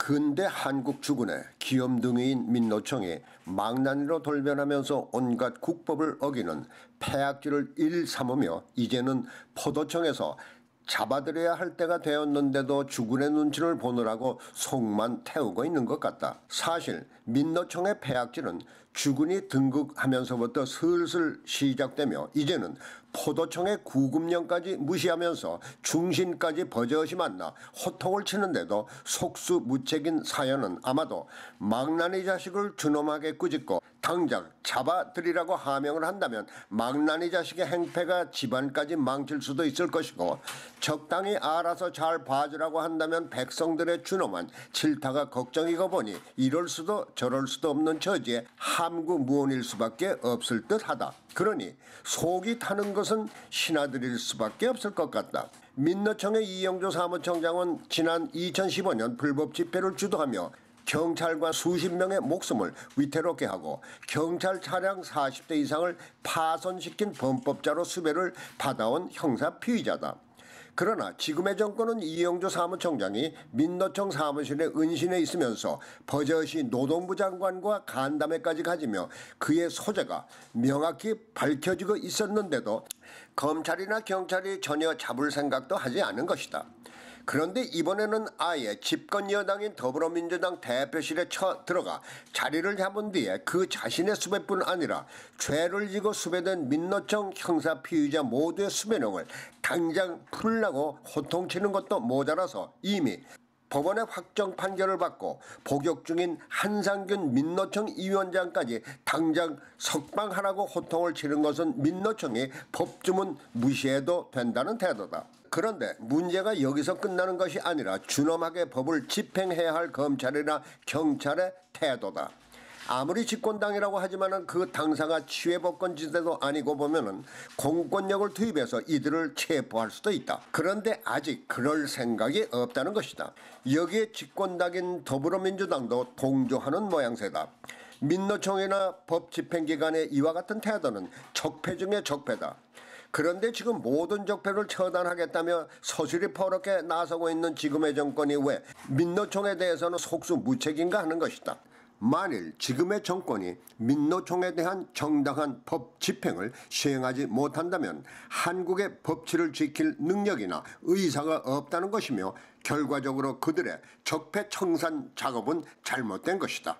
근대 한국 주군의 귀염둥이인 민노총이 망나니로 돌변하면서 온갖 국법을 어기는 폐악질을 일삼으며 이제는 포도청에서 잡아들여야 할 때가 되었는데도 주군의 눈치를 보느라고 속만 태우고 있는 것 같다. 사실 민노총의 폐악질은 주군이 등극하면서부터 슬슬 시작되며 이제는 포도청의 구급령까지 무시하면서 중신까지 버젓이 만나 호통을 치는데도 속수무책인 사연은 아마도 망나니 자식을 준엄하게 꾸짖고 당장 잡아들이라고 하명을 한다면 망나니 자식의 행패가 집안까지 망칠 수도 있을 것이고 적당히 알아서 잘 봐주라고 한다면 백성들의 준엄한 질타가 걱정이고 보니 이럴 수도 저럴 수도 없는 처지에 함구무언일 수밖에 없을 듯하다. 그러니 속이 타는 것은 신하들일 수밖에 없을 것 같다. 민노총의 이영조 사무총장은 지난 2015년 불법 집회를 주도하며 경찰관 수십 명의 목숨을 위태롭게 하고 경찰 차량 40대 이상을 파손시킨 범법자로 수배를 받아온 형사 피의자다. 그러나 지금의 정권은 이영조 사무총장이 민노총 사무실에 은신해 있으면서 버젓이 노동부 장관과 간담회까지 가지며 그의 소재가 명확히 밝혀지고 있었는데도 검찰이나 경찰이 전혀 잡을 생각도 하지 않은 것이다. 그런데 이번에는 아예 집권 여당인 더불어민주당 대표실에 쳐들어가 자리를 잡은 뒤에 그 자신의 수배뿐 아니라 죄를 지고 수배된 민노총 형사 피의자 모두의 수배령을 당장 풀라고 호통치는 것도 모자라서 이미 법원의 확정 판결을 받고 복역 중인 한상균 민노총 위원장까지 당장 석방하라고 호통을 치는 것은 민노총이 법주문 무시해도 된다는 태도다. 그런데 문제가 여기서 끝나는 것이 아니라 준엄하게 법을 집행해야 할 검찰이나 경찰의 태도다. 아무리 집권당이라고 하지만 그 당사가 치외법권지대도 아니고 보면은 공권력을 투입해서 이들을 체포할 수도 있다. 그런데 아직 그럴 생각이 없다는 것이다. 여기에 집권당인 더불어민주당도 동조하는 모양새다. 민노총이나 법집행기관의 이와 같은 태도는 적폐 중의 적폐다. 그런데 지금 모든 적폐를 처단하겠다며 서술이 퍼렇게 나서고 있는 지금의 정권이 왜 민노총에 대해서는 속수무책인가 하는 것이다. 만일 지금의 정권이 민노총에 대한 정당한 법 집행을 시행하지 못한다면 한국의 법치를 지킬 능력이나 의사가 없다는 것이며 결과적으로 그들의 적폐 청산 작업은 잘못된 것이다.